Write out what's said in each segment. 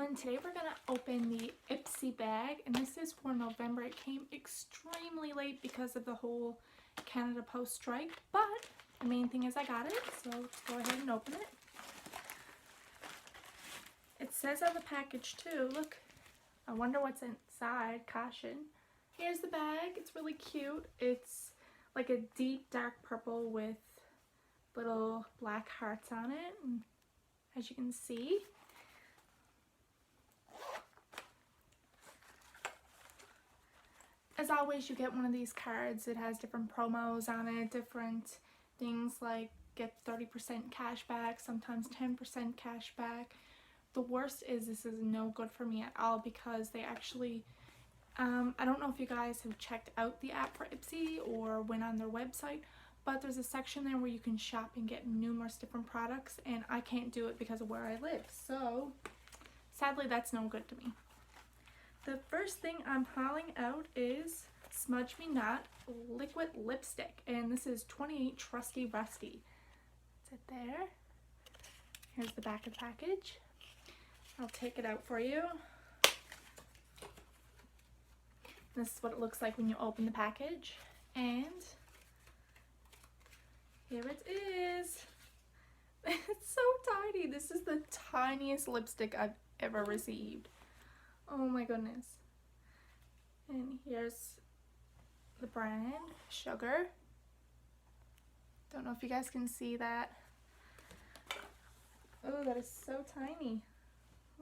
everyone, today we're going to open the Ipsy bag, and this is for November. It came extremely late because of the whole Canada Post strike, but the main thing is I got it, so let's go ahead and open it. It says on the package too, look, I wonder what's inside, caution. Here's the bag, it's really cute. It's like a deep dark purple with little black hearts on it, and as you can see. As always, you get one of these cards. It has different promos on it, different things like get 30% cash back, sometimes 10% cash back. The worst is this is no good for me at all because they actually, I don't know if you guys have checked out the app for Ipsy or went on their website, but there's a section there where you can shop and get numerous different products, and I can't do it because of where I live. So sadly, that's no good to me. The first thing I'm hauling out is Smudge Me Not Liquid Lipstick, and this is 28 Trusty Rusty. That's it there. Here's the back of the package. I'll take it out for you. This is what it looks like when you open the package, and here it is. It's so tiny. This is the tiniest lipstick I've ever received. Oh my goodness. And here's the brand, Sugar. Don't know if you guys can see that. Oh, that is so tiny.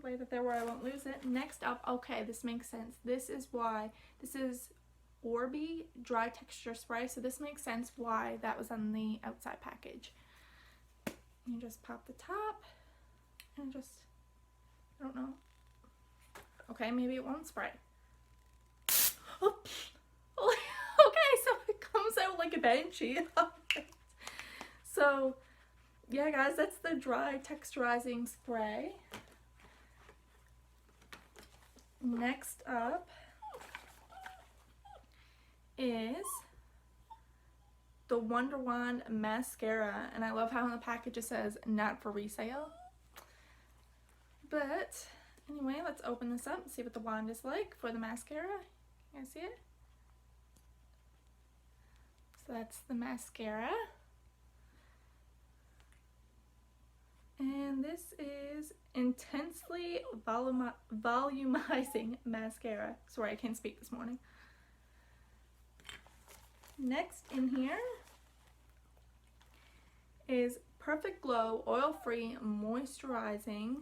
Lay that there where I won't lose it. Next up, okay, this makes sense. This is why. This is Orbi Dry Texture Spray, so this makes sense why that was on the outside package. You just pop the top and just, I don't know. Okay, maybe it won't spray. Oh, okay, so it comes out like a banshee. So, yeah guys, that's the dry texturizing spray. Next up is the Wonder Wand mascara, and I love how on the package it says not for resale. But anyway, let's open this up and see what the wand is like for the mascara. You guys see it? So that's the mascara. And this is Intensely Volumizing Mascara. Sorry, I can't speak this morning. Next in here is Perfect Glow Oil-Free Moisturizing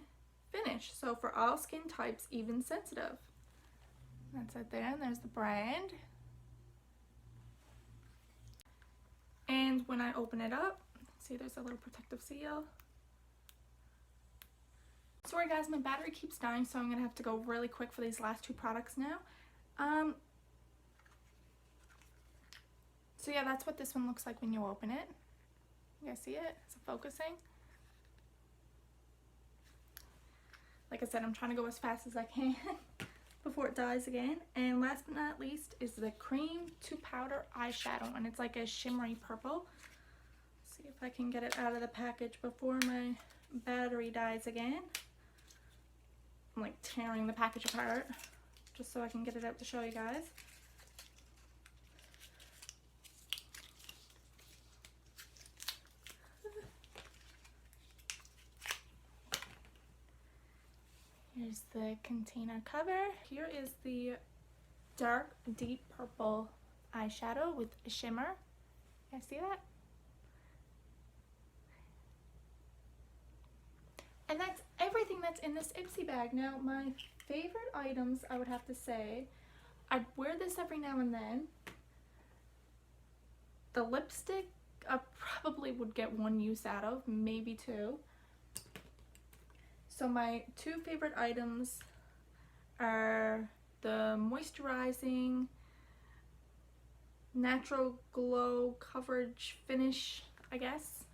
Finish. So for all skin types, even sensitive. That's it there, and there's the brand. And when I open it up, see there's a little protective seal. Sorry guys, my battery keeps dying, so I'm going to have to go really quick for these last two products now. So yeah, that's what this one looks like when you open it. You guys see it? Is it focusing? Like I said, I'm trying to go as fast as I can before it dies again. And last but not least is the Cream to Powder eyeshadow, and it's like a shimmery purple. Let's see if I can get it out of the package before my battery dies again. I'm like tearing the package apart just so I can get it out to show you guys. Here's the container cover. Here is the dark deep purple eyeshadow with a shimmer. You guys see that? And that's everything that's in this Ipsy bag. Now, my favorite items, I would have to say, I'd wear this every now and then. The lipstick, I probably would get one use out of, maybe two. So my two favorite items are the moisturizing natural glow coverage finish, I guess,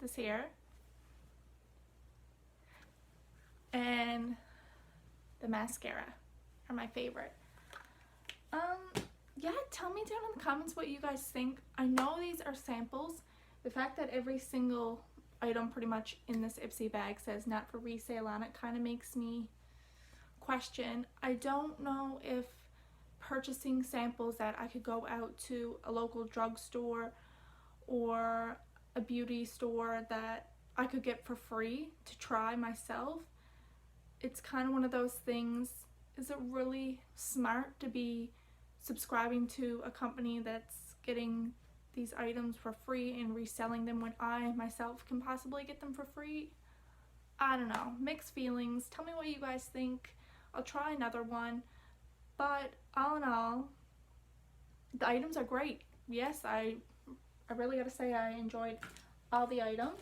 this here, and the mascara are my favorite. Yeah, tell me down in the comments what you guys think. I know these are samples. The fact that every single item pretty much in this Ipsy bag says not for resale on it kind of makes me question. I don't know if purchasing samples that I could go out to a local drugstore or a beauty store that I could get for free to try myself. It's kind of one of those things. Is it really smart to be subscribing to a company that's getting these items for free and reselling them when I myself can possibly get them for free? I don't know. Mixed feelings. Tell me what you guys think. I'll try another one. But all in all, the items are great. Yes, I really gotta say I enjoyed all the items.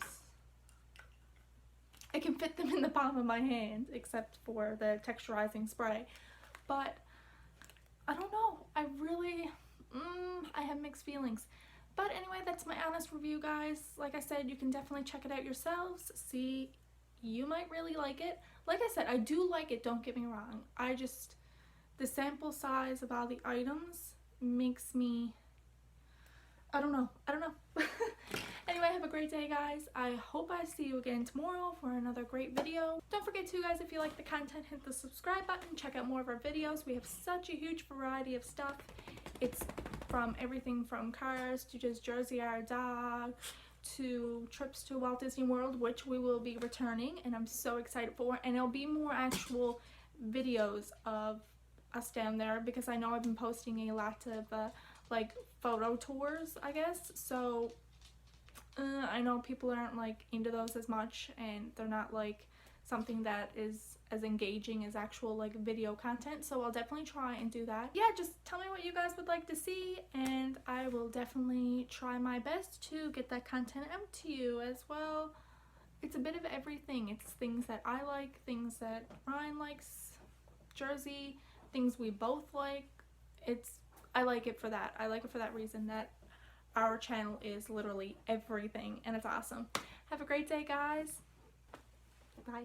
I can fit them in the palm of my hand except for the texturizing spray. But I don't know. I really, I have mixed feelings. But anyway, that's my honest review, guys. Like I said, you can definitely check it out yourselves. See, you might really like it. Like I said, I do like it, don't get me wrong. The sample size of all the items makes me, I don't know. Anyway, have a great day, guys. I hope I see you again tomorrow for another great video. Don't forget to, guys, if you like the content, hit the subscribe button. Check out more of our videos. We have such a huge variety of stuff. It's from everything from cars to just Jersey our dog to trips to Walt Disney World, which we will be returning, and I'm so excited for. And there'll be more actual videos of us down there because I know I've been posting a lot of like photo tours, I guess. So I know people aren't like into those as much, and they're not like something that is as engaging as actual like video content, so I'll definitely try and do that. Yeah, just tell me what you guys would like to see, and I will definitely try my best to get that content out to you as well. It's a bit of everything. It's things that I like, things that Ryan likes, Jersey, things we both like. I like it for that. I like it for that reason, that our channel is literally everything, and it's awesome. Have a great day, guys. Bye.